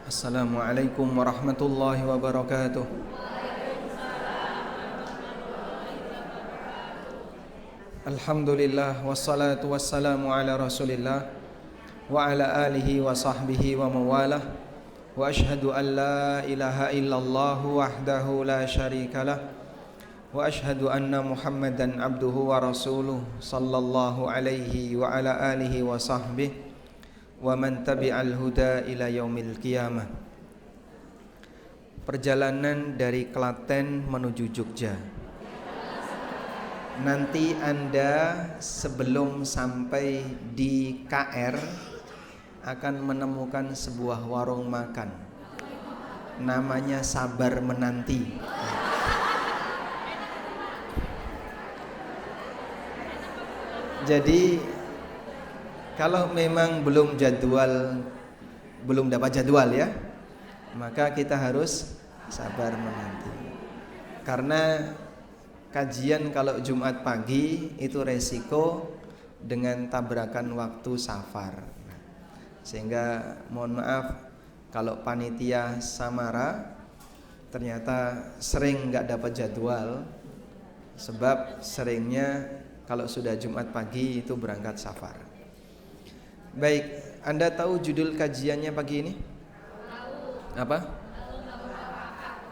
Assalamualaikum warahmatullahi wabarakatuh. Alhamdulillah wassalatu wassalamu ala Rasulillah wa ala alihi wa sahbihi wa mawalah. Wa ashhadu an la ilaha illallah wahdahu la syarikalah wa ashhadu anna Muhammadan abduhu wa rasuluh sallallahu alaihi wa ala alihi wa sahbihi wa man tabi'al huda ila yaumil qiyamah. Perjalanan dari Klaten menuju Jogja. Nanti Anda sebelum sampai di KR akan menemukan sebuah warung makan. Namanya Sabar Menanti. Jadi kalau memang belum dapat jadwal ya, maka kita harus sabar menanti. Karena kajian kalau Jumat pagi itu resiko dengan tabrakan waktu safar. Sehingga mohon maaf kalau panitia Samara ternyata sering nggak dapat jadwal, sebab seringnya kalau sudah Jumat pagi itu berangkat safar. Baik, Anda tahu judul kajiannya pagi ini? Apa?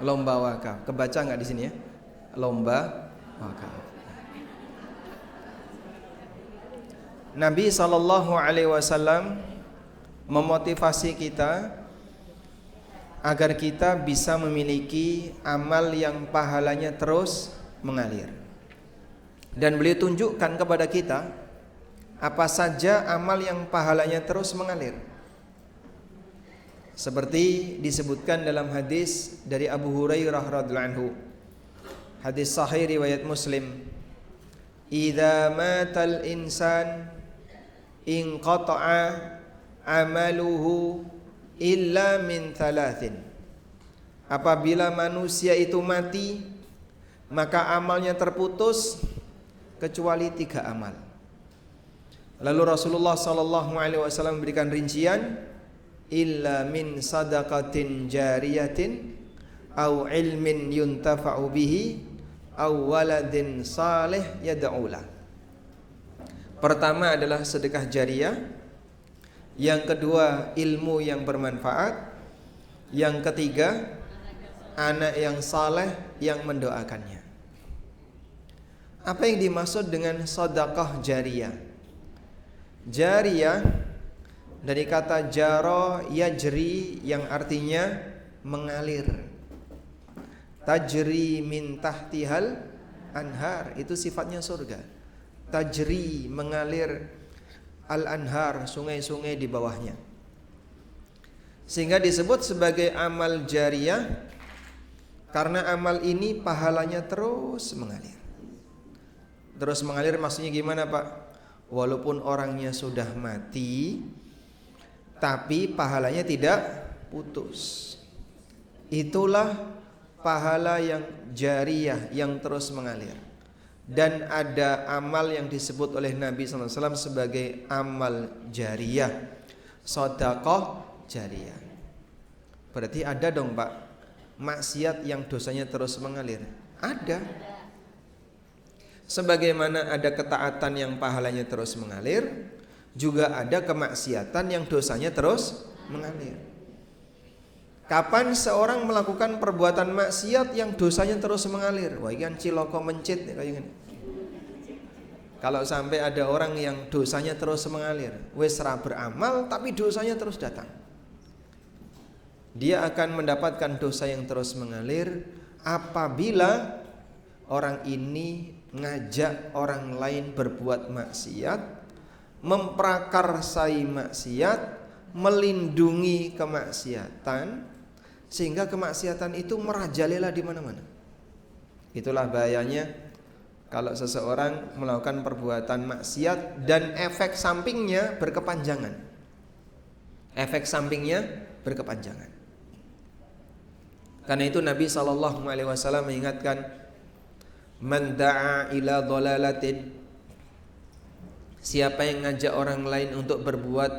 Lomba wakaf. Kebaca nggak di sini ya? Lomba wakaf. Nabi SAW memotivasi kita agar kita bisa memiliki amal yang pahalanya terus mengalir. Dan beliau tunjukkan kepada kita apa saja amal yang pahalanya terus mengalir. Seperti disebutkan dalam hadis dari Abu Hurairah radhiyallahu anhu. Hadis sahih riwayat Muslim. Idza matal insan inqata'a amaluhu illa min thalathin. Apabila manusia itu mati, maka amalnya terputus kecuali 3 amal. Lalu Rasulullah SAW memberikan rincian, illa min sadaqatin jariyatin au ilmin yuntafa'u bihi au waladin salih yad'ulah. Pertama adalah sedekah jariyah, yang kedua ilmu yang bermanfaat, yang ketiga anak yang saleh yang mendoakannya. Apa yang dimaksud dengan sedekah jariyah? Jariyah dari kata jaro yajri yang artinya mengalir. Tajri min tahtihal anhar, itu sifatnya surga. Tajri, mengalir, al anhar, sungai-sungai di bawahnya. Sehingga disebut sebagai amal jariyah karena amal ini pahalanya terus mengalir. Terus mengalir maksudnya gimana, Pak? Walaupun orangnya sudah mati, tapi pahalanya tidak putus. Itulah pahala yang jariyah, yang terus mengalir. Dan ada amal yang disebut oleh Nabi SAW sebagai amal jariyah, sedekah jariyah. Berarti ada dong, Pak, maksiat yang dosanya terus mengalir. Ada. Sebagaimana ada ketaatan yang pahalanya terus mengalir, juga ada kemaksiatan yang dosanya terus mengalir. Kapan seorang melakukan perbuatan maksiat yang dosanya terus mengalir? Wah, ikan ciloko mencit kayak gini. Kalau sampai ada orang yang dosanya terus mengalir, wis ra beramal tapi dosanya terus datang, dia akan mendapatkan dosa yang terus mengalir apabila orang ini ngajak orang lain berbuat maksiat, memprakarsai maksiat, melindungi kemaksiatan, sehingga kemaksiatan itu merajalela di mana-mana. Itulah bahayanya kalau seseorang melakukan perbuatan maksiat dan efek sampingnya berkepanjangan. Efek sampingnya berkepanjangan. Karena itu Nabi SAW mengingatkan, man da'a ila dhalalatin, siapa yang ngajak orang lain untuk berbuat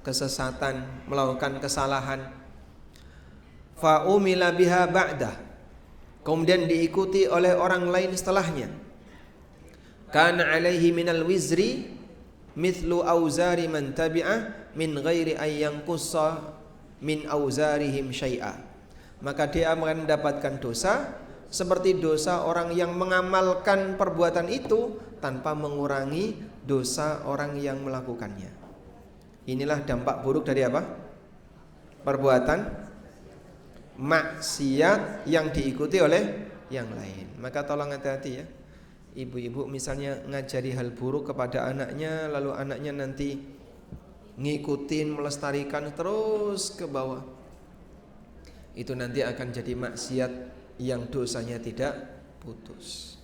kesesatan, melakukan kesalahan. Fa umila biha ba'dah, kemudian diikuti oleh orang lain setelahnya. Kana alaihi minal wizri mithlu auzari man tabi'ah min ghairi ayyang qussa min auzarihim syai'a. Maka dia akan mendapatkan dosa seperti dosa orang yang mengamalkan perbuatan itu tanpa mengurangi dosa orang yang melakukannya. Inilah dampak buruk dari apa? Perbuatan maksiat yang diikuti oleh yang lain. Maka tolong hati-hati ya. Ibu-ibu misalnya ngajari hal buruk kepada anaknya, lalu anaknya nanti ngikutin, melestarikan terus ke bawah, itu nanti akan jadi maksiat yang dosanya tidak putus.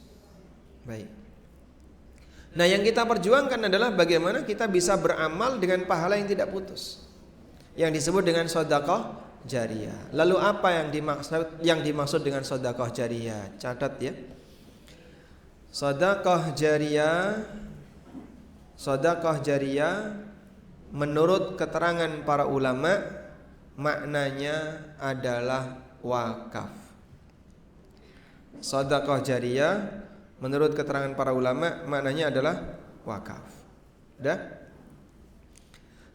Baik. Nah, yang kita perjuangkan adalah bagaimana kita bisa beramal dengan pahala yang tidak putus, yang disebut dengan sedekah jariyah. Lalu apa yang dimaksud dengan sedekah jariyah? Catat ya. Sedekah jariyah menurut keterangan para ulama maknanya adalah wakaf. Sedekah jariyah menurut keterangan para ulama maknanya adalah wakaf. Dah?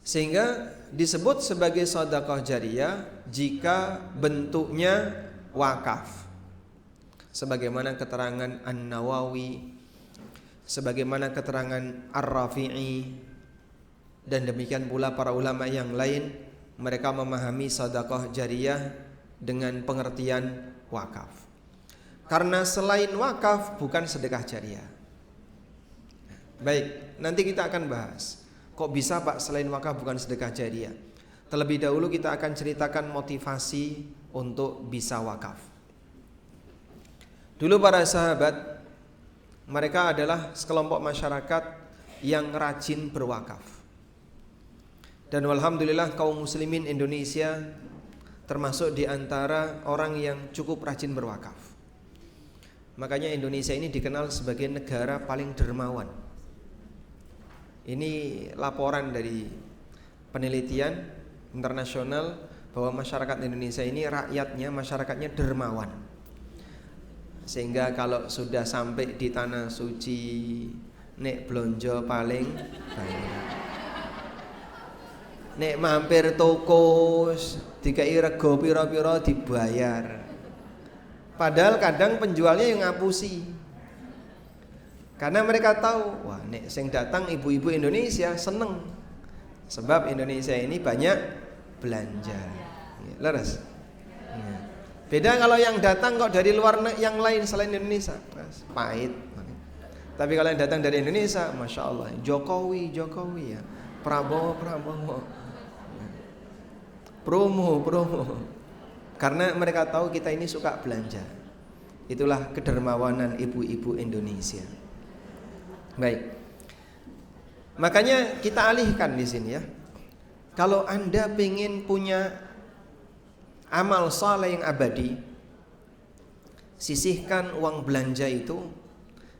Sehingga disebut sebagai sedekah jariyah jika bentuknya wakaf. Sebagaimana keterangan An-Nawawi, sebagaimana keterangan Ar-Rafi'i, dan demikian pula para ulama yang lain, mereka memahami sedekah jariyah dengan pengertian wakaf. Karena selain wakaf bukan sedekah jariyah. Baik, nanti kita akan bahas kok bisa Pak selain wakaf bukan sedekah jariyah. Terlebih dahulu kita akan ceritakan motivasi untuk bisa wakaf. Dulu para sahabat, mereka adalah sekelompok masyarakat yang rajin berwakaf. Dan alhamdulillah kaum muslimin Indonesia termasuk di antara orang yang cukup rajin berwakaf. Makanya Indonesia ini dikenal sebagai negara paling dermawan. Ini laporan dari penelitian internasional bahwa masyarakat Indonesia ini masyarakatnya dermawan. Sehingga kalau sudah sampai di tanah suci, nek blonjo paling banyak. Nek mampir toko dikai rego pira-pira dibayar. Padahal kadang penjualnya yang ngapusi. Karena mereka tahu, wah nek sing datang ibu-ibu Indonesia seneng. Sebab Indonesia ini banyak belanja. Leres? Beda kalau yang datang kok dari luar yang lain selain Indonesia, pahit. Tapi kalau yang datang dari Indonesia, masya Allah, Jokowi ya, Prabowo, promo. Karena mereka tahu kita ini suka belanja. Itulah kedermawanan ibu-ibu Indonesia. Baik. Makanya kita alihkan di sini ya. Kalau Anda pengen punya amal saleh yang abadi, sisihkan uang belanja itu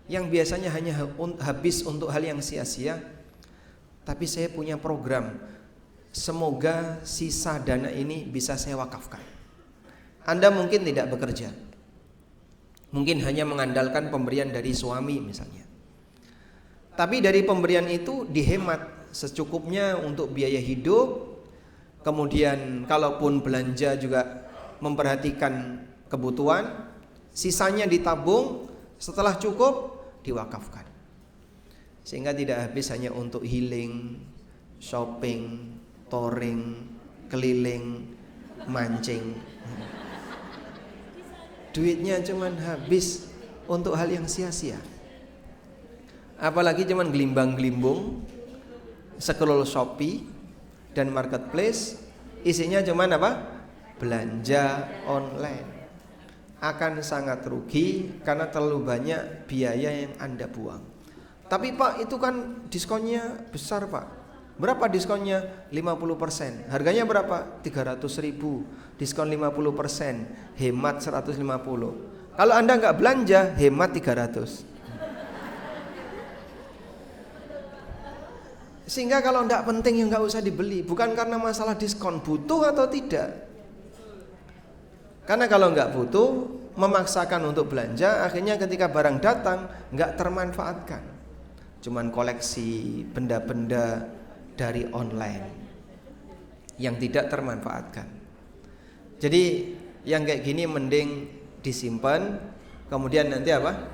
yang biasanya hanya habis untuk hal yang sia-sia. Tapi saya punya program, semoga sisa dana ini bisa saya wakafkan. Anda mungkin tidak bekerja, mungkin hanya mengandalkan pemberian dari suami misalnya. Tapi dari pemberian itu dihemat secukupnya untuk biaya hidup. Kemudian kalaupun belanja juga memperhatikan kebutuhan, sisanya ditabung, setelah cukup diwakafkan. Sehingga tidak habis hanya untuk healing, shopping, touring, keliling, mancing. Duitnya cuman habis untuk hal yang sia-sia. Apalagi cuman gelimbang-gelimbung, scroll Shopee dan marketplace, isinya cuman apa? Belanja online. Akan sangat rugi karena terlalu banyak biaya yang Anda buang. Tapi Pak, itu kan diskonnya besar Pak. Berapa diskonnya? 50%. Harganya berapa? 300.000. Diskon 50%, hemat 150. Kalau Anda nggak belanja, hemat 300. Sehingga kalau tidak penting ya nggak usah dibeli. Bukan karena masalah diskon, butuh atau tidak. Karena kalau nggak butuh, memaksakan untuk belanja, akhirnya ketika barang datang nggak termanfaatkan. Cuman koleksi benda-benda dari online yang tidak termanfaatkan. Jadi yang kayak gini mending disimpan, kemudian nanti apa?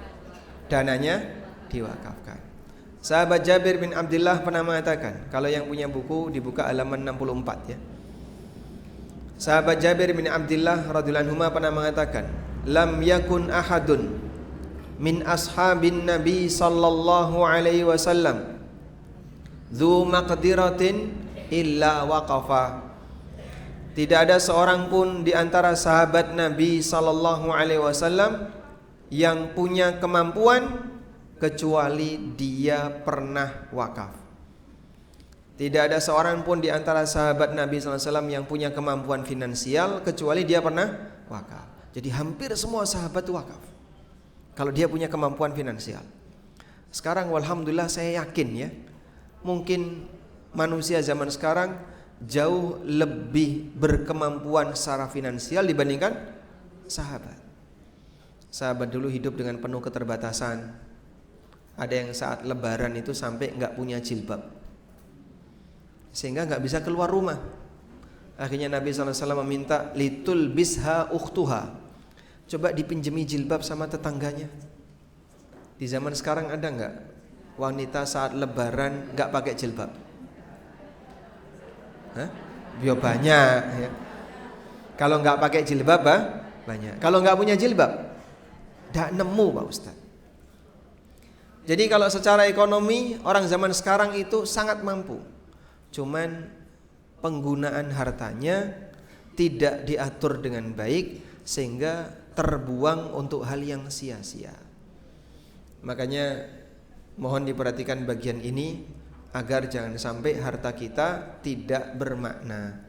Dananya diwakafkan. Sahabat Jabir bin Abdullah pernah mengatakan, kalau yang punya buku dibuka halaman 64 ya. Sahabat Jabir bin Abdullah radhiyallahu anhu pernah mengatakan, lam yakun ahadun min ashabin nabi sallallahu alaihi wasallam dzu maqdiratin illa waqafa. Tidak ada seorang pun di antara sahabat Nabi sallallahu alaihi wasallam yang punya kemampuan kecuali dia pernah wakaf. Tidak ada seorang pun di antara sahabat Nabi sallallahu alaihi wasallam yang punya kemampuan finansial kecuali dia pernah wakaf. Jadi hampir semua sahabat wakaf kalau dia punya kemampuan finansial. Sekarang alhamdulillah saya yakin ya, mungkin manusia zaman sekarang jauh lebih berkemampuan secara finansial dibandingkan sahabat. Sahabat dulu hidup dengan penuh keterbatasan. Ada yang saat lebaran itu sampai nggak punya jilbab, sehingga nggak bisa keluar rumah. Akhirnya Nabi SAW meminta litul bisha ukhtuha, coba dipinjemi jilbab sama tetangganya. Di zaman sekarang ada nggak wanita saat lebaran nggak pakai jilbab? Hah? Ya banyak ya. Kalau nggak pakai jilbab banyak. Kalau nggak punya jilbab, nggak nemu Pak Ustadz. Jadi kalau secara ekonomi orang zaman sekarang itu sangat mampu, cuman penggunaan hartanya tidak diatur dengan baik sehingga terbuang untuk hal yang sia-sia. Makanya mohon diperhatikan bagian ini agar jangan sampai harta kita tidak bermakna.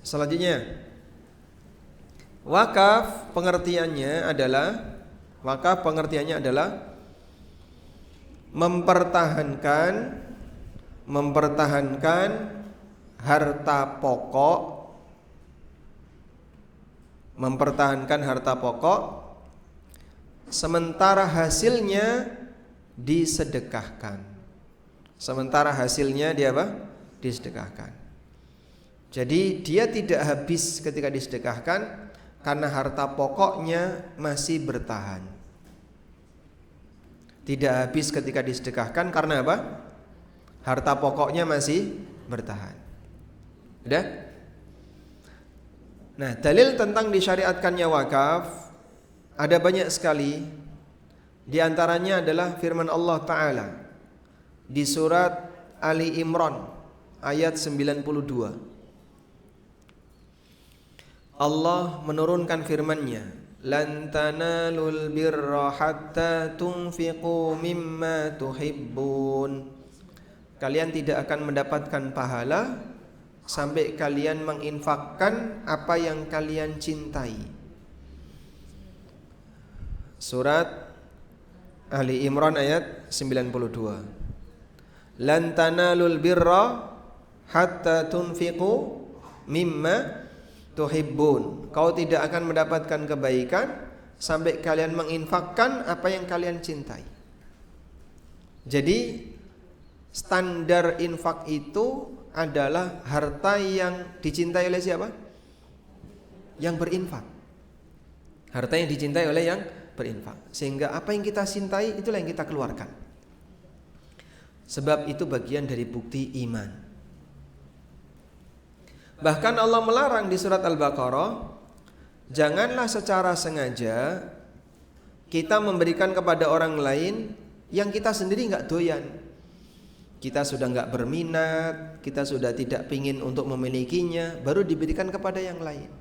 Selanjutnya, wakaf pengertiannya adalah mempertahankan harta pokok sementara hasilnya disedekahkan. Disedekahkan. Jadi dia tidak habis ketika disedekahkan karena harta pokoknya masih bertahan. Tidak habis ketika disedekahkan karena apa? Harta pokoknya masih bertahan. Udah? Nah, dalil tentang disyariatkannya wakaf ada banyak sekali. Di antaranya adalah firman Allah Ta'ala di surat Ali Imran ayat 92. Allah menurunkan firman-Nya, lan tanalul birra hatta tunfiqu mimma tuhibbun. Kalian tidak akan mendapatkan pahala sampai kalian menginfakkan apa yang kalian cintai. Surat Ali Imran ayat 92. Lan tanalul birra hatta tunfiqu mimma tuhibbun. Kau tidak akan mendapatkan kebaikan sampai kalian menginfakkan apa yang kalian cintai. Jadi standar infak itu adalah harta yang dicintai oleh siapa? Yang berinfak. Harta yang dicintai oleh yang berinfak. Sehingga apa yang kita cintai itulah yang kita keluarkan. Sebab itu bagian dari bukti iman. Bahkan Allah melarang di surat Al-Baqarah, janganlah secara sengaja kita memberikan kepada orang lain yang kita sendiri nggak doyan. Kita sudah nggak berminat, kita sudah tidak pingin untuk memilikinya, baru diberikan kepada yang lain.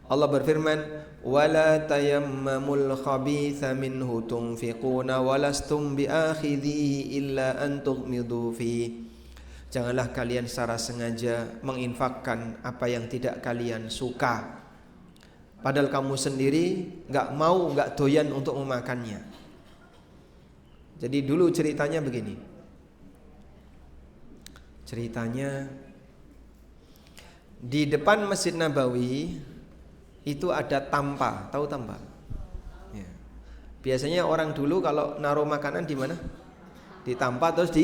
Allah berfirman, wala tayammamul khabitha minhu tunfiquna walastum biakhidhihi illa an tughmidu fihi. Janganlah kalian secara sengaja menginfakkan apa yang tidak kalian suka, padahal kamu sendiri nggak doyan untuk memakannya. Jadi dulu ceritanya begini. Ceritanya di depan Masjid Nabawi itu ada tampa, tahu tampa? Ya. Biasanya orang dulu kalau naruh makanan di mana? Di tampa terus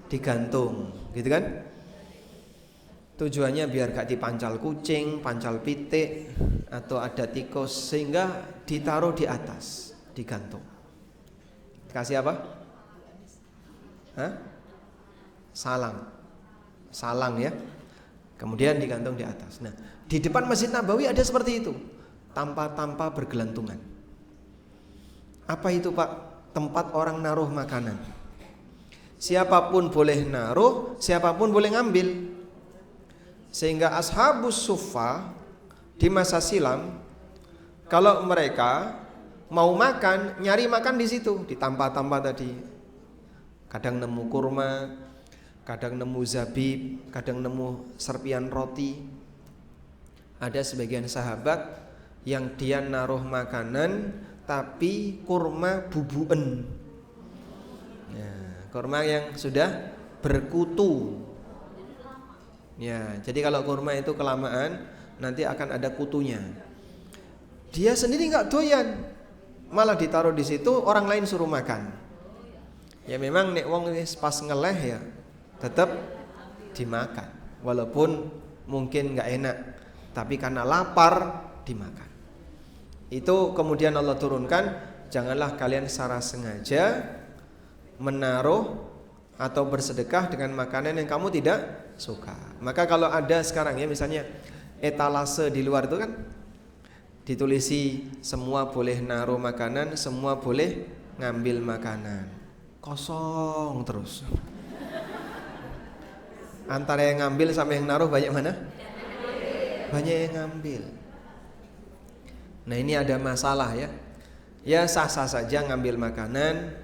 digantung, gitu kan? Tujuannya biar gak dipancal kucing, pancal pitik, atau ada tikus, sehingga ditaruh di atas, digantung. Kasih apa? Hah? Salang ya. Kemudian digantung di atas. Nah, di depan Masjid Nabawi ada seperti itu, tampa-tampa bergelantungan. Apa itu Pak? Tempat orang naruh makanan. Siapapun boleh naruh, siapapun boleh ngambil. Sehingga ashabus suffah di masa silam, kalau mereka mau makan, nyari makan di situ, di tampa-tampa tadi. Kadang nemu kurma, kadang nemu zabib, kadang nemu serpian roti. Ada sebagian sahabat yang dia naruh makanan tapi kurma bubuen. Ya, kurma yang sudah berkutu. Ya, jadi kalau kurma itu kelamaan nanti akan ada kutunya. Dia sendiri nggak doyan, malah ditaruh di situ, orang lain suruh makan. Ya memang nek wong pas ngeleh ya tetap dimakan, walaupun mungkin nggak enak, tapi karena lapar dimakan. Itu kemudian Allah turunkan, janganlah kalian secara sengaja menaruh atau bersedekah dengan makanan yang kamu tidak suka. Maka kalau ada sekarang ya misalnya etalase di luar itu kan ditulisi semua boleh naruh makanan, semua boleh ngambil makanan. Kosong terus. Antara yang ngambil sama yang naruh banyak mana? Banyak yang ngambil. Nah ini ada masalah ya. Ya sah-sah saja ngambil makanan,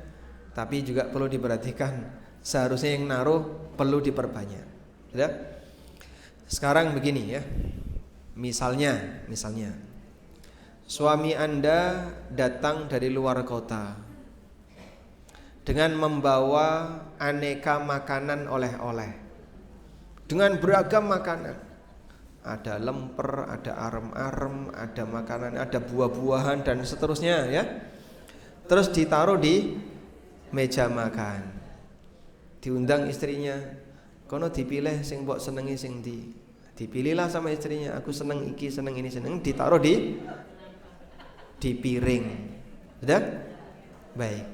tapi juga perlu diperhatikan. Seharusnya yang naruh perlu diperbanyak. Ya? Sekarang begini ya. Misalnya suami Anda datang dari luar kota dengan membawa aneka makanan oleh-oleh, dengan beragam makanan. Ada lemper, ada arem-arem, ada makanan, ada buah-buahan dan seterusnya ya. Terus ditaruh di meja makan. Diundang istrinya, kono dipilih sing mbok senengi sing ndi. Dipilihlah sama istrinya, aku seneng iki, seneng ini, seneng. Ditaruh di piring. Sudah? Baik.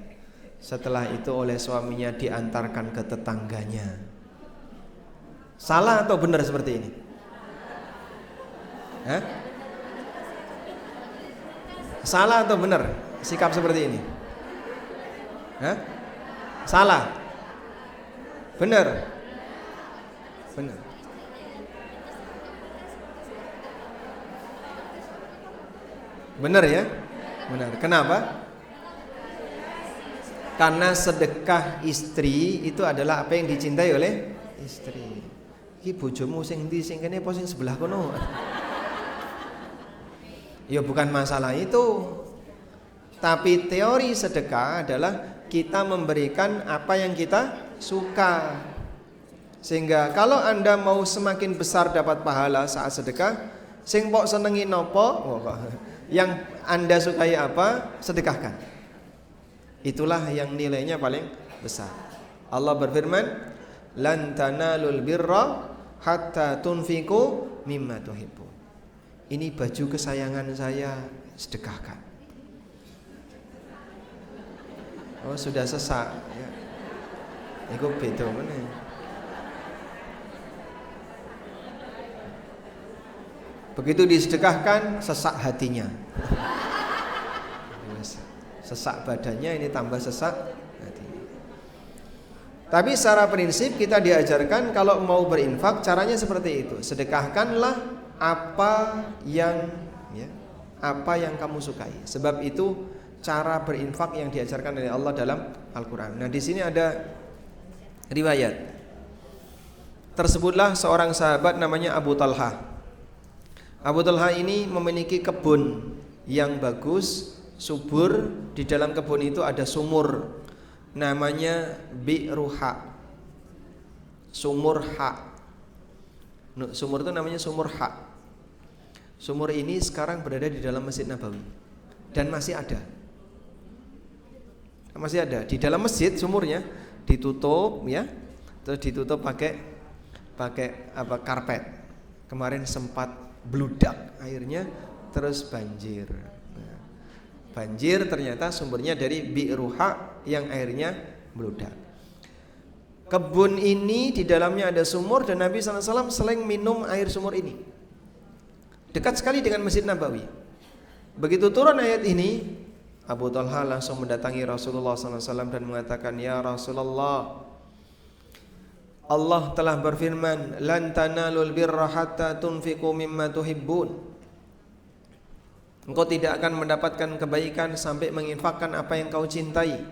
Setelah itu oleh suaminya diantarkan ke tetangganya. Salah atau benar seperti ini? Hah? Salah atau benar sikap seperti ini? Hah? Salah? Benar? Benar. Benar ya? Benar. Kenapa? Karena sedekah istri itu adalah apa yang dicintai oleh istri. Iki bojomu sing ndi sing kene apa sing sebelah kono? Ya bukan masalah itu. Tapi teori sedekah adalah kita memberikan apa yang kita suka. Sehingga kalau Anda mau semakin besar dapat pahala saat sedekah, sing pok senengi nopo, yang Anda sukai apa, sedekahkan. Itulah yang nilainya paling besar. Allah berfirman, "Lan tanalul birra hatta tunfiqu mimma tuhibbun." Ini baju kesayangan saya, sedekahkan. Oh, sudah sesak ya. Iku beda meneh. Begitu disedekahkan, sesak hatinya. Sesak badannya, ini tambah sesak hatinya. Tapi secara prinsip kita diajarkan kalau mau berinfak caranya seperti itu. Sedekahkanlah apa yang kamu sukai. Sebab itu cara berinfak yang diajarkan oleh Allah dalam Al-Quran. Nah di sini ada riwayat. Tersebutlah seorang sahabat namanya Abu Talha. Abu Talha ini memiliki kebun yang bagus, subur. Di dalam kebun itu ada sumur, namanya Bi'ruha. sumur Ha. Sumur itu namanya sumur Ha. Sumur ini sekarang berada di dalam Masjid Nabawi dan masih ada. Masih ada di dalam masjid, sumurnya ditutup ya. Terus ditutup pakai karpet. Kemarin sempat bludak airnya, terus banjir. Nah, banjir ternyata sumbernya dari Bi'ruha yang airnya bludak. Kebun ini di dalamnya ada sumur dan Nabi SAW sering minum air sumur ini. Dekat sekali dengan Masjid Nabawi. Begitu turun ayat ini, Abu Talha langsung mendatangi Rasulullah SAW dan mengatakan, ya Rasulullah, Allah telah berfirman, lan tanalul birra hatta tunfiqu mimma tuhibbun. Engkau tidak akan mendapatkan kebaikan sampai menginfakkan apa yang kau cintai.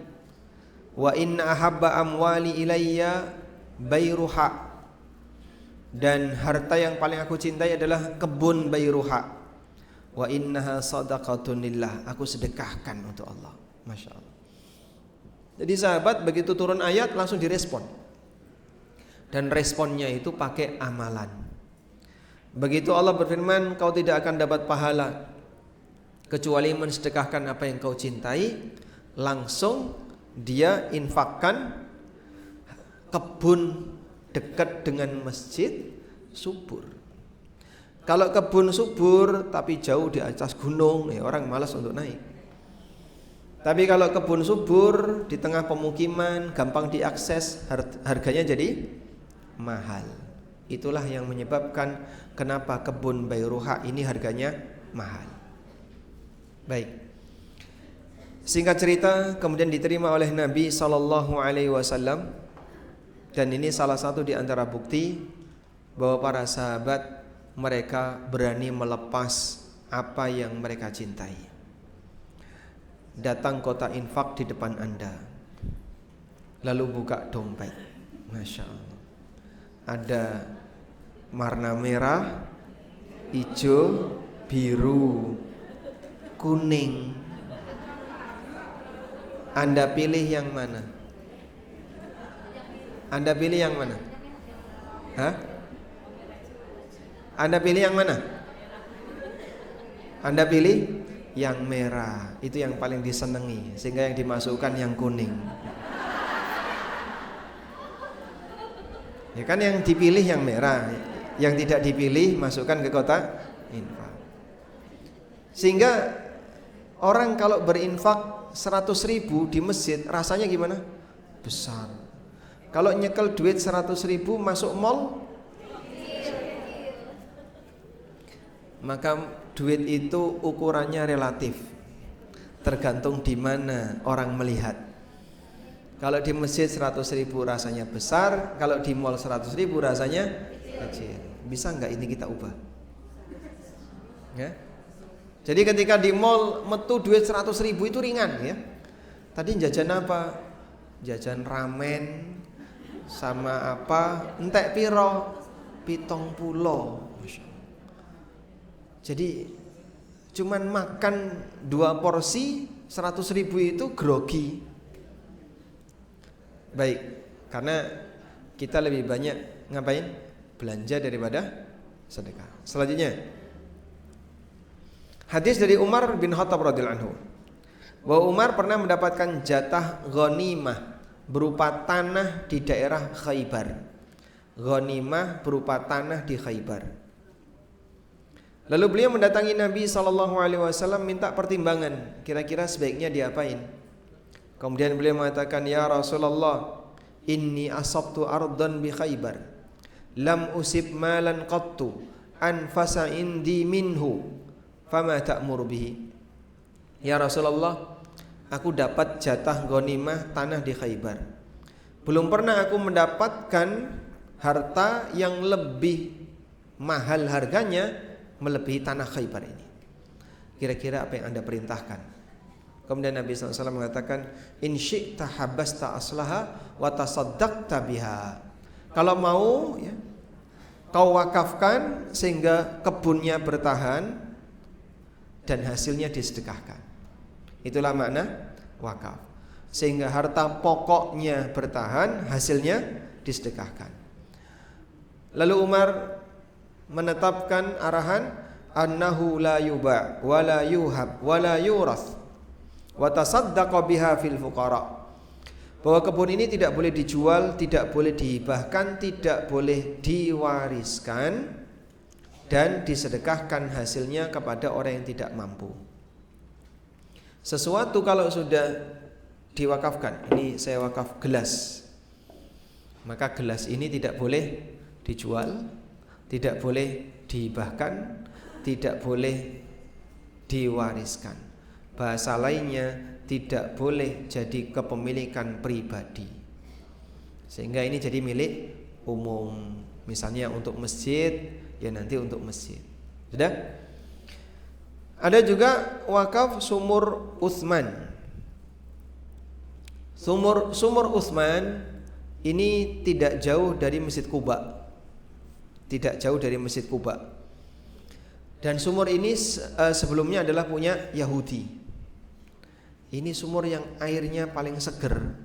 Wa inna ahabba amwali ilayya bayruha. Dan harta yang paling aku cintai adalah kebun Bayruha. Wa innaha sadaqatun lillah. Aku sedekahkan untuk Allah. Masya Allah. Jadi sahabat begitu turun ayat langsung direspon. Dan responnya itu pakai amalan. Begitu Allah berfirman, kau tidak akan dapat pahala kecuali mensedekahkan apa yang kau cintai. Langsung dia infakkan kebun dekat dengan masjid subur. Kalau kebun subur tapi jauh di atas gunung, ya orang malas untuk naik. Tapi kalau kebun subur di tengah pemukiman, gampang diakses, harganya jadi mahal. Itulah yang menyebabkan kenapa kebun Bayruha ini harganya mahal. Baik. Singkat cerita, kemudian diterima oleh Nabi SAW. Dan ini salah satu di antara bukti bahwa para sahabat mereka berani melepas apa yang mereka cintai. Datang kota infak di depan Anda, lalu buka dompet. Masya Allah. Ada warna merah, hijau, biru, kuning. Anda pilih yang mana? Anda pilih yang mana? Hah? Anda pilih yang mana? Anda pilih yang merah. Itu yang paling disenangi, sehingga yang dimasukkan yang kuning. Ya kan yang dipilih yang merah, yang tidak dipilih masukkan ke kotak infak. Sehingga orang kalau berinfak 100.000 di masjid rasanya gimana? Besar. Kalau nyekel duit 100.000 masuk mall, maka duit itu ukurannya relatif, tergantung di mana orang melihat. Kalau di masjid 100.000 rasanya besar, kalau di mall 100.000 rasanya kecil. Bisa nggak ini kita ubah? Ya? Jadi ketika di mall metu duit 100.000 itu ringan ya. Tadi jajan apa? Jajan ramen sama apa? Entek piro? 70. Jadi cuman makan 2 porsi 100.000 itu grogi. Baik, karena kita lebih banyak ngapain? Belanja daripada sedekah. Selanjutnya, hadis dari Umar bin Khattab radhiyallahu anhu, bahwa Umar pernah mendapatkan jatah ghanimah berupa tanah di daerah Khaybar. Ghanimah berupa tanah di Khaybar. Lalu beliau mendatangi Nabi SAW minta pertimbangan, kira-kira sebaiknya diapain. Kemudian beliau mengatakan, ya Rasulullah, inni asabtu ardan bi Khaybar, lam usib malan qattu anfasa indi minhu, fama ta'mur bihi. Ya Rasulullah, aku dapat jatah ghanimah tanah di Khaybar. Belum pernah aku mendapatkan harta yang lebih mahal harganya melebihi tanah Khaybar ini. Kira-kira apa yang Anda perintahkan? Kemudian Nabi SAW mengatakan, in syi'ta habasta aslaha wa tasaddaqta biha. Kalau mau ya, kau wakafkan sehingga kebunnya bertahan dan hasilnya disedekahkan. Itulah makna wakaf. Sehingga harta pokoknya bertahan, hasilnya disedekahkan. Lalu Umar menetapkan arahan annahu la yuba wa la yuhab wa la yurath wa tasaddaqa biha fil fuqara. Bahwa kebun ini tidak boleh dijual, tidak boleh dihibahkan, tidak boleh diwariskan, dan disedekahkan hasilnya kepada orang yang tidak mampu. Sesuatu kalau sudah diwakafkan, ini saya wakaf gelas, maka gelas ini tidak boleh dijual, tidak boleh dihibahkan, tidak boleh diwariskan. Bahasa lainnya, tidak boleh jadi kepemilikan pribadi, sehingga ini jadi milik umum. Misalnya untuk masjid, ya nanti untuk masjid. Sudah? Ada juga wakaf sumur Utsman. Sumur Utsman ini tidak jauh dari Masjid Quba. Tidak jauh dari Masjid Quba. Dan sumur ini sebelumnya adalah punya Yahudi. Ini sumur yang airnya paling seger,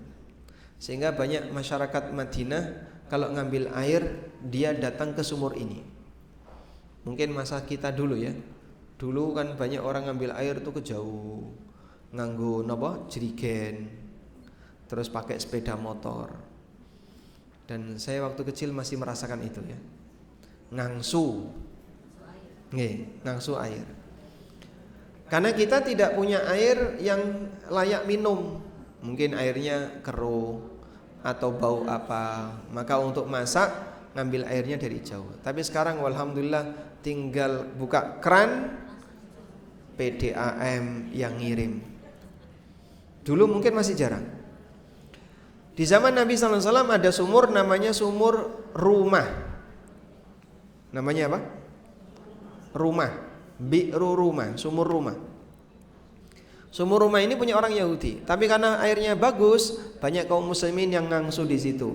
sehingga banyak masyarakat Madinah kalau ngambil air dia datang ke sumur ini. Mungkin masa kita dulu ya, dulu kan banyak orang ngambil air tuh ke jauh, nganggo napa jerigen, terus pakai sepeda motor. Dan saya waktu kecil masih merasakan itu ya, ngangsu air. Karena kita tidak punya air yang layak minum, mungkin airnya keruh atau bau apa, maka untuk masak ngambil airnya dari jauh. Tapi sekarang alhamdulillah tinggal buka keran, PDAM yang ngirim. Dulu mungkin masih jarang. Di zaman Nabi SAW ada sumur namanya sumur rumah. Namanya apa? Rumah. Bi'ru rumah, sumur rumah. Sumur rumah ini punya orang Yahudi, tapi karena airnya bagus, banyak kaum muslimin yang ngangsu di situ.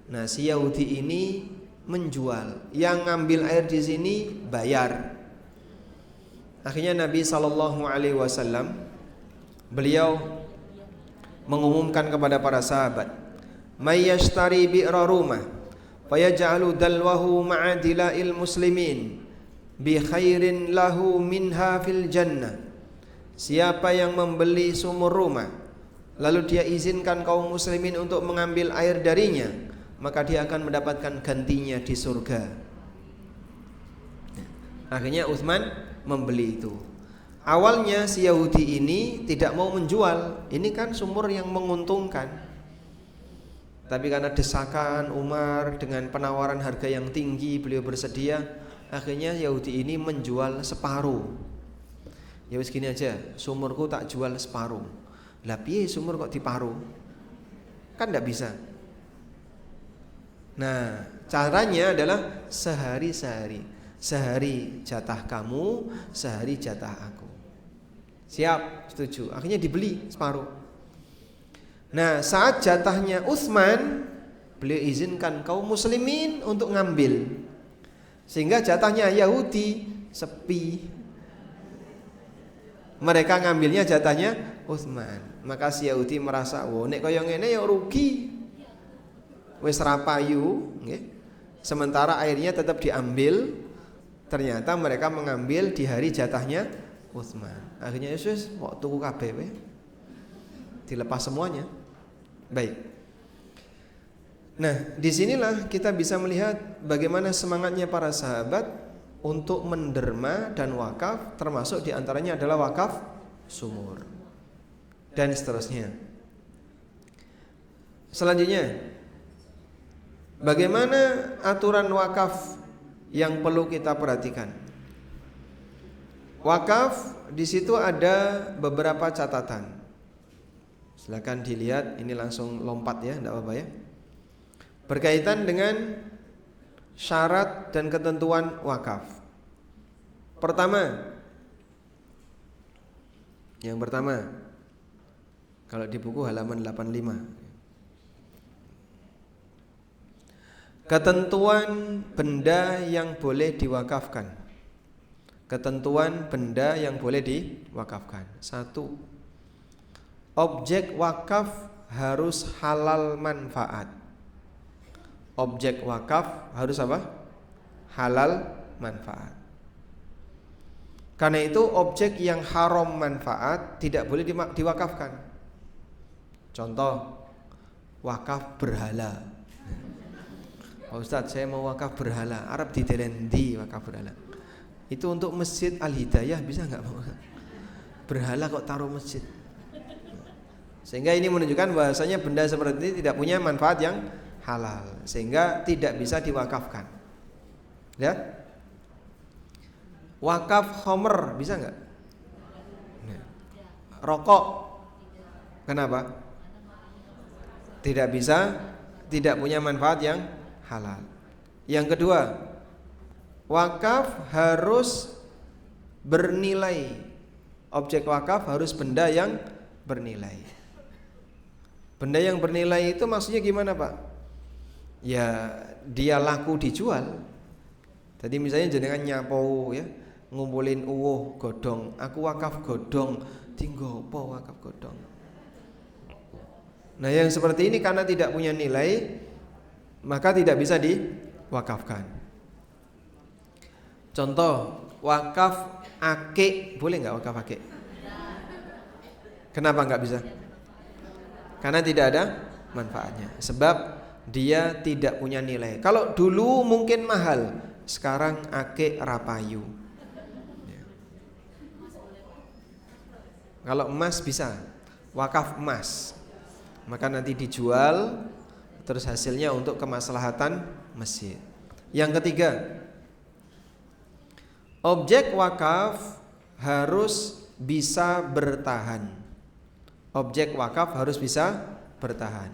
Nah, si Yahudi ini menjual, yang ngambil air di sini bayar. Akhirnya Nabi SAW beliau mengumumkan kepada para sahabat, "May yashtari bi'ra rumah, fayaj'alu dalwahu ma'adila'il muslimin." Bi khairin lahu minha fil jannah. Siapa yang membeli sumur rumah lalu dia izinkan kaum muslimin untuk mengambil air darinya, maka dia akan mendapatkan gantinya di surga. Akhirnya Utsman membeli itu. Awalnya si Yahudi ini tidak mau menjual, ini kan sumur yang menguntungkan. Tapi karena desakan Umar dengan penawaran harga yang tinggi, beliau bersedia. Akhirnya Yahudi ini menjual separuh. Ya wis gini aja, sumurku tak jual separuh. Lah piye sumur kok diparuh? Kan enggak bisa. Nah, caranya adalah sehari-sehari. Sehari jatah kamu, sehari jatah aku. Siap, setuju. Akhirnya dibeli separuh. Nah, saat jatahnya Utsman, beliau izinkan kaum muslimin untuk ngambil. Sehingga jatahnya Yahudi sepi. Mereka ngambilnya jatahnya Utsman. Maka si Yahudi merasa, "Wo, nek kaya ngene ya rugi. Wis ra payu, nggih. Sementara airnya tetap diambil." Ternyata mereka mengambil di hari jatahnya Utsman. Akhirnya Yesus kok tuku kabeh we. Dilepas semuanya. Baik. Nah, disinilah kita bisa melihat bagaimana semangatnya para sahabat untuk menderma dan wakaf, termasuk diantaranya adalah wakaf sumur dan seterusnya. Selanjutnya, bagaimana aturan wakaf yang perlu kita perhatikan? Wakaf di situ ada beberapa catatan. Silakan dilihat, ini langsung lompat ya, tidak apa-apa ya. Berkaitan dengan syarat dan ketentuan wakaf. Yang pertama, kalau di buku halaman 85, ketentuan benda yang boleh diwakafkan. Ketentuan benda yang boleh diwakafkan. 1. Objek wakaf harus halal manfaat. Objek wakaf harus apa? halal manfaat. Karena itu objek yang haram manfaat tidak boleh diwakafkan. Contoh, wakaf berhala. Pak Ustadz, saya mau wakaf berhala. Arab di Delendi wakaf berhala. Itu untuk Masjid Al-Hidayah bisa nggak? Berhala kok taruh masjid? Sehingga ini menunjukkan bahasanya benda seperti ini tidak punya manfaat yang halal, sehingga tidak bisa diwakafkan. Ya? Wakaf khamr bisa nggak? Rokok, kenapa? Tidak bisa, tidak punya manfaat yang halal. Yang kedua, wakaf harus bernilai. Objek wakaf harus benda yang bernilai. Benda yang bernilai itu maksudnya gimana, Pak? Ya, dia laku dijual. Tadi misalnya jenengan nyapo ya, ngumpulin uwuh godhong, aku wakaf godhong, tinggo apa wakaf godhong. Nah, yang seperti ini karena tidak punya nilai, maka tidak bisa diwakafkan. Contoh, wakaf akik, boleh nggak wakaf akik? Kenapa nggak bisa? Karena tidak ada manfaatnya. Sebab dia tidak punya nilai. Kalau dulu mungkin mahal, sekarang akik rapayu. Ya. Kalau emas bisa, wakaf emas, maka nanti dijual, terus hasilnya untuk kemaslahatan masjid. Yang ketiga, objek wakaf harus bisa bertahan. Objek wakaf harus bisa bertahan.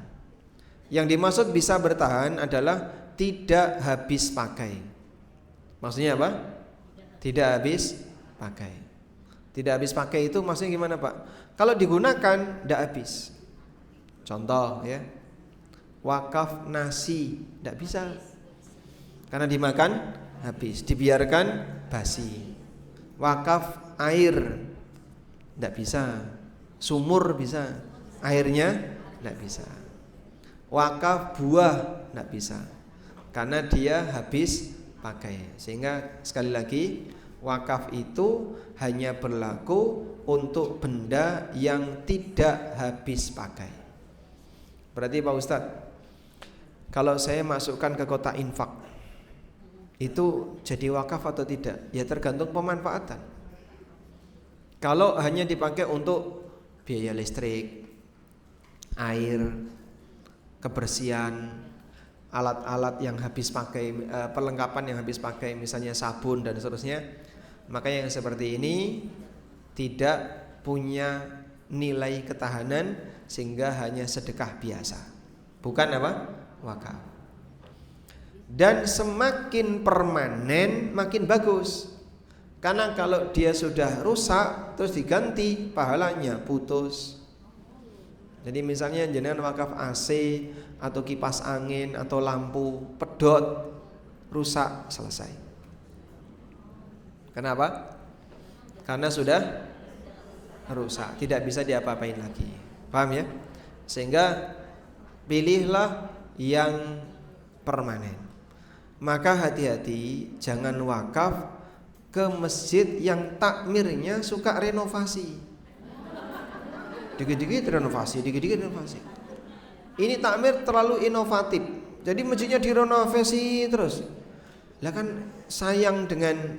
Yang dimaksud bisa bertahan adalah tidak habis pakai. Maksudnya apa? Tidak habis pakai. Tidak habis pakai itu maksudnya gimana, Pak? Kalau digunakan tidak habis. Contoh ya, wakaf nasi tidak bisa, karena dimakan habis, dibiarkan basi. Wakaf air tidak bisa. Sumur bisa, airnya tidak bisa. Wakaf buah tidak bisa, karena dia habis pakai. Sehingga sekali lagi, wakaf itu hanya berlaku untuk benda yang tidak habis pakai. Berarti Pak Ustadz, kalau saya masukkan ke kotak infak, itu jadi wakaf atau tidak? Ya tergantung pemanfaatan. Kalau hanya dipakai untuk biaya listrik, air, kebersihan, alat-alat yang habis pakai, perlengkapan yang habis pakai, misalnya sabun dan seterusnya, maka yang seperti ini tidak punya nilai ketahanan sehingga hanya sedekah biasa, bukan apa? Wakaf. Dan semakin permanen makin bagus. Karena kalau dia sudah rusak terus diganti, pahalanya putus. Jadi misalnya jenengan wakaf AC atau kipas angin atau lampu, pedot, rusak, selesai. Kenapa? Karena sudah rusak, tidak bisa diapa-apain lagi. Paham ya? Sehingga pilihlah yang permanen. Maka hati-hati, jangan wakaf ke masjid yang takmirnya suka renovasi. Dikit-dikit renovasi, dikit-dikit renovasi. Ini takmir terlalu inovatif. Jadi masjidnya direnovasi terus. Lah kan sayang dengan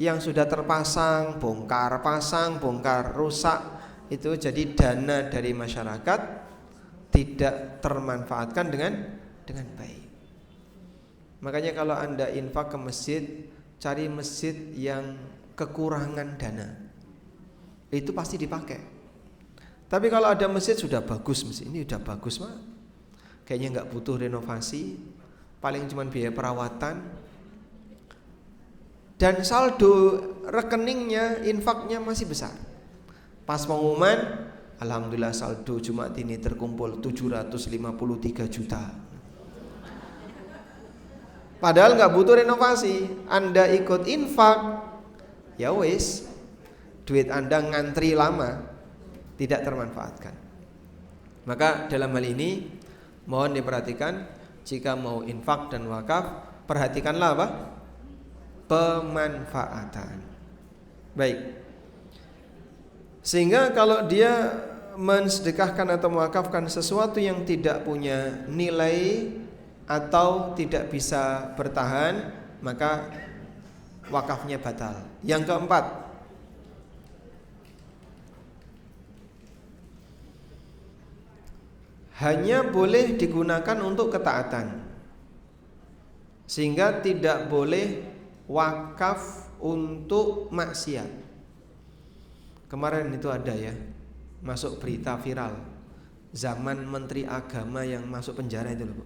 yang sudah terpasang, bongkar pasang, bongkar rusak, itu jadi dana dari masyarakat tidak termanfaatkan dengan baik. Makanya kalau Anda infak ke masjid, cari masjid yang kekurangan dana, itu pasti dipakai. Tapi kalau ada masjid sudah bagus, masjid ini sudah bagus mah, kayaknya nggak butuh renovasi, paling cuma biaya perawatan, dan saldo rekeningnya, infaknya masih besar. Pas pengumuman, alhamdulillah saldo Jumat ini terkumpul 753 juta. Padahal nggak butuh renovasi. Anda ikut infak, ya wis, duit Anda ngantri lama, tidak termanfaatkan. Maka dalam hal ini mohon diperhatikan, jika mau infak dan wakaf, perhatikanlah apa? pemanfaatan. Baik. Sehingga kalau dia mensedekahkan atau mewakafkan sesuatu yang tidak punya nilai atau tidak bisa bertahan, maka wakafnya batal. Yang keempat, hanya boleh digunakan untuk ketaatan, sehingga tidak boleh wakaf untuk maksiat. Kemarin itu ada ya, masuk berita viral, zaman Menteri Agama yang masuk penjara itu loh Bu.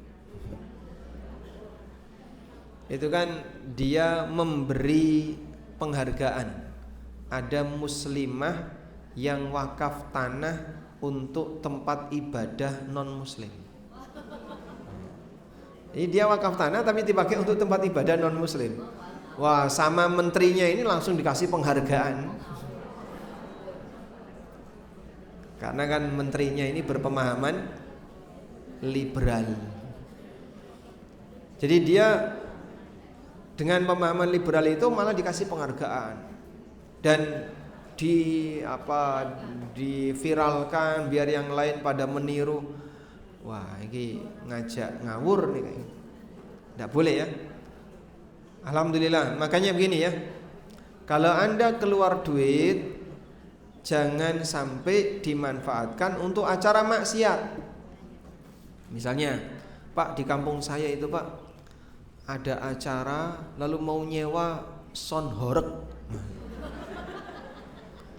Itu kan dia memberi penghargaan, ada muslimah yang wakaf tanah untuk tempat ibadah non muslim. Ini dia wakaf tanah tapi dipakai untuk tempat ibadah non muslim. Wah, sama menterinya ini langsung dikasih penghargaan. Karena kan menterinya ini berpemahaman liberal. Jadi dia dengan pemahaman liberal itu malah dikasih penghargaan dan diviralkan biar yang lain pada meniru. Wah, ini ngajak ngawur nih kayaknya. Tidak boleh ya. Alhamdulillah, makanya begini ya. Kalau Anda keluar duit, jangan sampai dimanfaatkan untuk acara maksiat. Misalnya, Pak, di kampung saya itu Pak ada acara lalu mau nyewa sound horeg.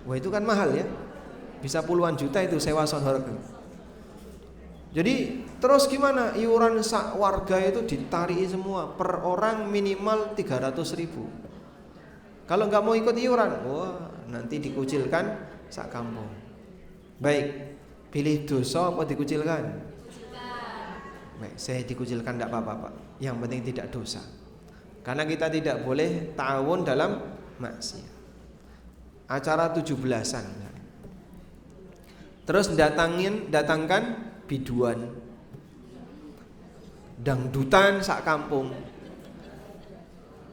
Wah, itu kan mahal ya. Bisa puluhan juta itu sewa sound horeg. Jadi terus gimana? Iuran sak warga itu ditarik semua, per orang minimal 300.000. Kalau nggak mau ikut iuran, wah nanti dikucilkan sak kampung. Baik, pilih dosa apa dikucilkan? Baik, saya dikucilkan tidak apa-apa Pak. Yang penting tidak dosa. Karena kita tidak boleh ta'awun dalam maksiat. Acara 17-an. Terus datangkan biduan, dangdutan sak kampung.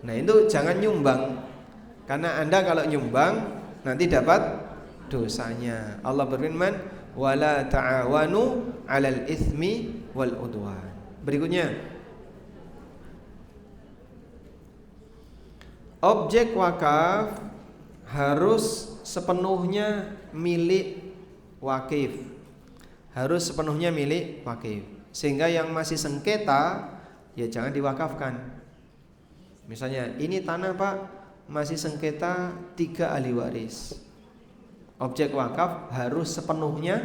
Nah itu jangan nyumbang, karena Anda kalau nyumbang nanti dapat dosanya. Allah berfirman, wala ta'awanu 'alal itsmi wal udwan. Berikutnya, objek wakaf harus sepenuhnya milik wakif. Harus sepenuhnya milik wakif. Sehingga yang masih sengketa ya jangan diwakafkan. Misalnya ini tanah Pak masih sengketa 3 ahli waris. Objek wakaf harus sepenuhnya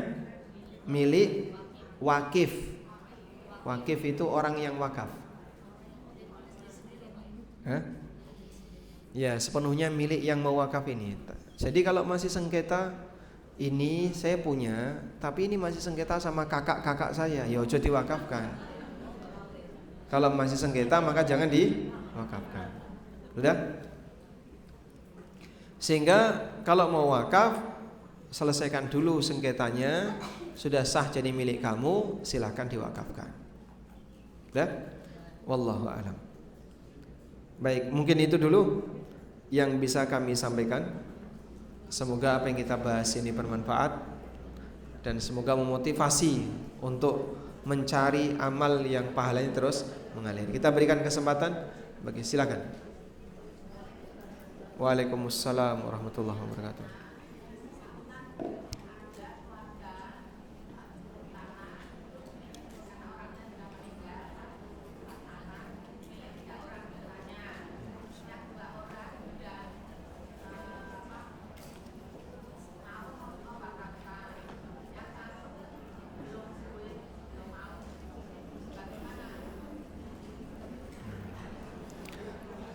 milik wakif. Wakif itu orang yang wakaf. Ya sepenuhnya milik yang mewakaf ini. Jadi kalau masih sengketa, ini saya punya, tapi ini masih sengketa sama kakak-kakak saya, ya ojo diwakafkan. Kalau masih sengketa maka jangan diwakafkan. Sudah? Sehingga kalau mau wakaf, selesaikan dulu sengketanya. Sudah sah jadi milik kamu, silahkan diwakafkan. Sudah? Wallahu a'lam. Baik, mungkin itu dulu yang bisa kami sampaikan. Semoga apa yang kita bahas ini bermanfaat dan semoga memotivasi untuk mencari amal yang pahalanya terus mengalir. Kita berikan kesempatan bagi, silakan. Waalaikumsalam warahmatullahi wabarakatuh.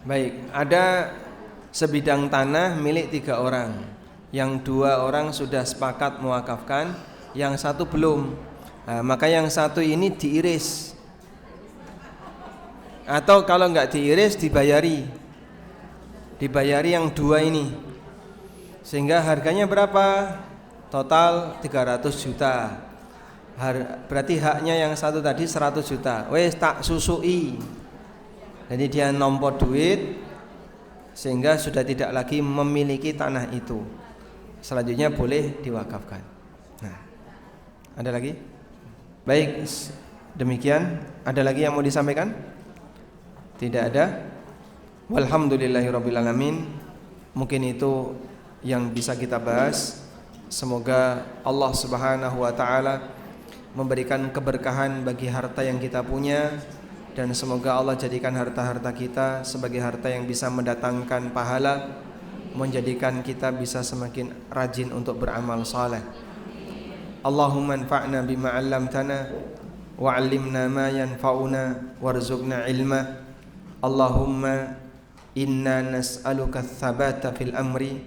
Baik, ada sebidang tanah milik 3 orang. Yang 2 orang sudah sepakat mewakafkan, yang 1 belum. Nah, maka yang 1 ini diiris. Atau kalau enggak diiris dibayari. Dibayari yang 2 ini. Sehingga harganya berapa? Total 300 juta. Berarti haknya yang 1 tadi 100 juta. Wes tak susui. Jadi dia nompo duit, sehingga sudah tidak lagi memiliki tanah itu. Selanjutnya boleh diwakafkan. Nah, ada lagi? Baik, demikian. Ada lagi yang mau disampaikan? Tidak ada. Walhamdulillahirabbil alamin. Mungkin itu yang bisa kita bahas. Semoga Allah Subhanahu wa taala memberikan keberkahan bagi harta yang kita punya, dan semoga Allah jadikan harta-harta kita sebagai harta yang bisa mendatangkan pahala, menjadikan kita bisa semakin rajin untuk beramal saleh. Allahumma anfa'na bima 'allamtana wa 'allimna ma yanfa'una warzuqna ilma. Allahumma inna nas'aluka ats-tsabata fil amri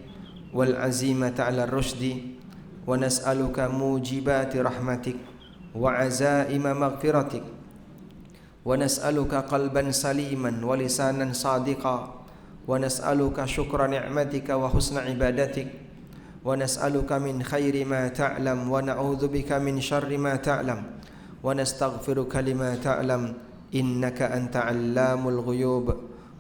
wal 'azimata 'ala ar-rusydi wa nas'aluka mujibati rahmatik wa 'azaima maghfiratik wa nas'aluka qalban saliman wa lisanan sadiqa wa nas'aluka syukra ni'matika wa husna ibadatik wa nas'aluka min khairi ma ta'lam wa na'udzubika min syarri ma ta'lam wa nastaghfiruka lima ta'lam innaka anta 'allamul ghuyub.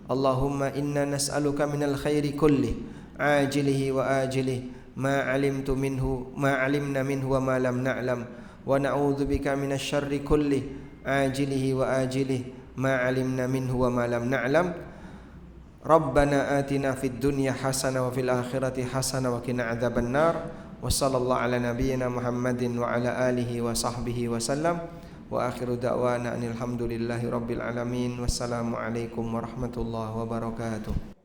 Allahumma inna nas'aluka minal khairi kullih ajilihi wa ajilihi ma 'alimtu minhu ma 'alimna minhu wa ma lam na'lam wa na'udzubika minasy syarri kullih ajilihi wa ajilihi ma 'alimna minhu wa ma lam na'lam. Rabbana atina fid dunya hasanah wa fil akhirati hasanah wa qina adzabannar. Wa sallallahu ala nabiyyina Muhammadin wa ala alihi wa sahbihi wa sallam. Wa akhiru da'wana anil hamdulillahi rabbil alamin. Wassalamu alaikum warahmatullahi wabarakatuh.